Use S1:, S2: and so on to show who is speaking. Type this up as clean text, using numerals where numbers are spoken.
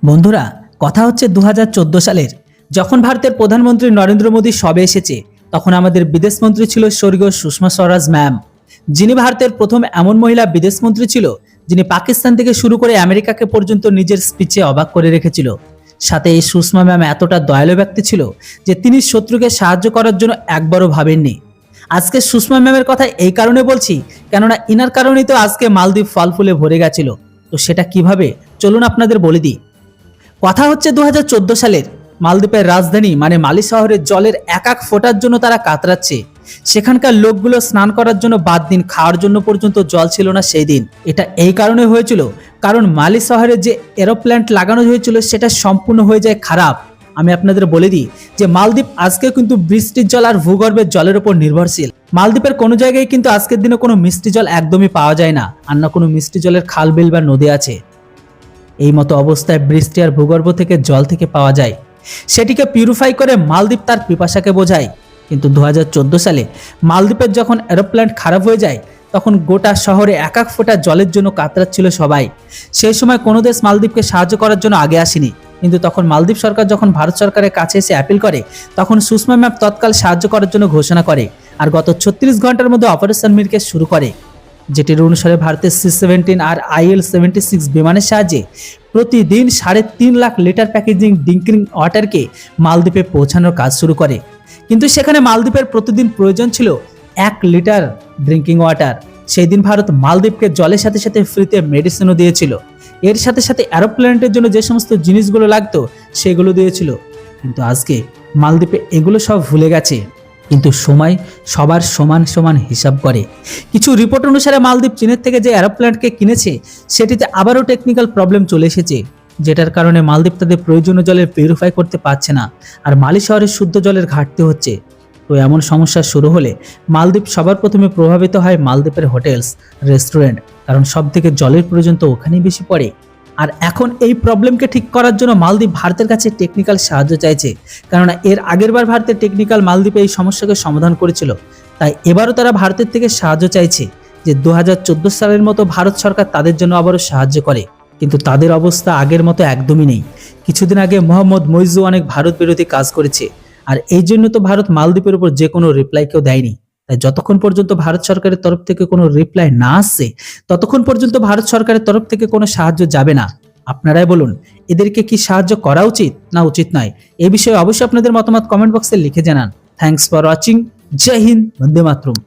S1: বন্ধুরা, কথা হচ্ছে 2014 সালের যখন ভারতের প্রধানমন্ত্রী নরেন্দ্র মোদী সবে এসেছে, তখন আমাদের বিদেশমন্ত্রী ছিল স্বর্গীয় সুষমা স্বরাজ ম্যাম, যিনি ভারতের প্রথম এমন মহিলা বিদেশমন্ত্রী ছিল যিনি পাকিস্তান থেকে শুরু করে আমেরিকাকে পর্যন্ত নিজের স্পিচে অবাক করে রেখেছিল। সাথে এই সুষমা ম্যাম এতটা দয়ালু ব্যক্তি ছিল যে তিনি শত্রুকে সাহায্য করার জন্য একবারও ভাবেননি। আজকে সুষমা ম্যামের কথা এই কারণে বলছি, কেননা ইনার কারণেই তো আজকে মালদ্বীপ ফল ফুলে ভরে গেছিল। তো সেটা কিভাবে, চলুন আপনাদের বলে দিই। কথা হচ্ছে 2014 সালের মালদ্বীপের রাজধানী মানে মালি শহরের জলের এক এক ফোঁটার জন্য তারা কাতরাচ্ছে। সেখানকার লোকগুলো স্নান করার জন্য বাদ দিন, খাওয়ার জন্য পর্যন্ত জল ছিল না সেই দিন। এটা এই কারণে হয়েছিল কারণ মালি শহরে যে এরোপ্লেন লাগানো হয়েছিল সেটা সম্পূর্ণ হয়ে যায় খারাপ। আমি আপনাদের বলে দিই যে মালদ্বীপ আজকে কিন্তু বৃষ্টির জল আর ভূগর্ভের জলের উপর নির্ভরশীল। মালদ্বীপের কোনো জায়গায় কিন্তু আজকের দিনে কোনো মিষ্টি জল একদমই পাওয়া যায় না, আর না কোনো মিষ্টি জলের খাল বিল বা নদী আছে। এই মতো অবস্থায় বৃষ্টি আর ভূগর্ভ থেকে জল থেকে পাওয়া যায়, সেটিকে পিউরিফাই করে মালদ্বীপ তার পিপাসাকে বোঝায়। কিন্তু 2014 সালে মালদ্বীপের যখন এরোপ্লেন খারাপ হয়ে যায়, তখন গোটা শহরে এক এক ফোঁটা জলের জন্য কাতরাচ্ছিল সবাই। সেই সময় কোনো দেশ মালদ্বীপকে সাহায্য করার জন্য আগে আসেনি, কিন্তু তখন মালদ্বীপ সরকার যখন ভারত সরকারের কাছে এসে অ্যাপিল করে, তখন সুষমা ম্যাম তৎকাল সাহায্য করার জন্য ঘোষণা করে আর গত 36 ঘন্টার মধ্যে অপারেশন মিরকে শুরু করে, যেটির অনুসারে ভারতের C-17 আর IL-76 বিমানের সাহায্যে প্রতিদিন 3.5 লাখ লিটার প্যাকেজিং ড্রিঙ্কিং ওয়াটারকে মালদ্বীপে পৌঁছানোর কাজ শুরু করে। কিন্তু সেখানে মালদ্বীপের প্রতিদিন প্রয়োজন ছিল 1 লিটার ড্রিঙ্কিং ওয়াটার। সেই দিন ভারত মালদ্বীপকে জলের সাথে সাথে ফ্রিতে মেডিসিনও দিয়েছিল, এর সাথে সাথে এরোপ্লেনের জন্য যে সমস্ত জিনিসগুলো লাগতো সেগুলো দিয়েছিল। কিন্তু আজকে মালদ্বীপে এগুলো সব ভুলে গেছে। কিন্তু সময় সবার সমান সমান হিসাব করে। কিছু রিপোর্ট অনুসারে মালদ্বীপ চীনের থেকে যে এরোপ্লেনকে কিনেছে সেটিতে আবারও টেকনিক্যাল প্রবলেম চলে এসেছে, যেটার কারণে মালদ্বীপ তাদের প্রয়োজনীয় জলের পিউরিফাই করতে পারছে না, আর মালি শহরে শুদ্ধ জলের ঘাটতি হচ্ছে। তো এমন সমস্যা শুরু হলে মালদ্বীপ সবার প্রথমে প্রভাবিত হয় মালদ্বীপের হোটেলস, রেস্টুরেন্ট, কারণ সব থেকে জলের প্রয়োজন তো ওখানেই বেশি পড়ে। আর এখন এই প্রবলেমকে ঠিক করার জন্য মালদ্বীপ ভারতের কাছে টেকনিক্যাল সাহায্য চাইছে, কেননা এর আগের বার ভারতের টেকনিক্যাল মালদ্বীপে এই সমস্যাকে সমাধান করেছিল। তাই এবারও তারা ভারতের থেকে সাহায্য চাইছে যে 2014 সালের মতো ভারত সরকার তাদের জন্য আবারও সাহায্য করে। কিন্তু তাদের অবস্থা আগের মতো একদমই নেই। কিছুদিন আগে মোহাম্মদ মইজু অনেক ভারত বিরোধী কাজ করেছে, আর এই জন্য তো ভারত মালদ্বীপের উপর যে কোনো রিপ্লাই কেউ দেয়নি। তাই যতক্ষণ পর্যন্ত ভারত সরকারের তরফ থেকে কোনো রিপ্লাই না আসছে, ততক্ষণ পর্যন্ত ভারত সরকারের তরফ থেকে কোনো সাহায্য যাবে না। আপনারাই বলুন, এদেরকে কি সাহায্য করা উচিত না উচিত নয়? এই বিষয়ে অবশ্যই আপনাদের মতামত কমেন্ট বক্সে লিখে জানান। Thanks for watching. জয় হিন্দ, বন্দে মাতরম।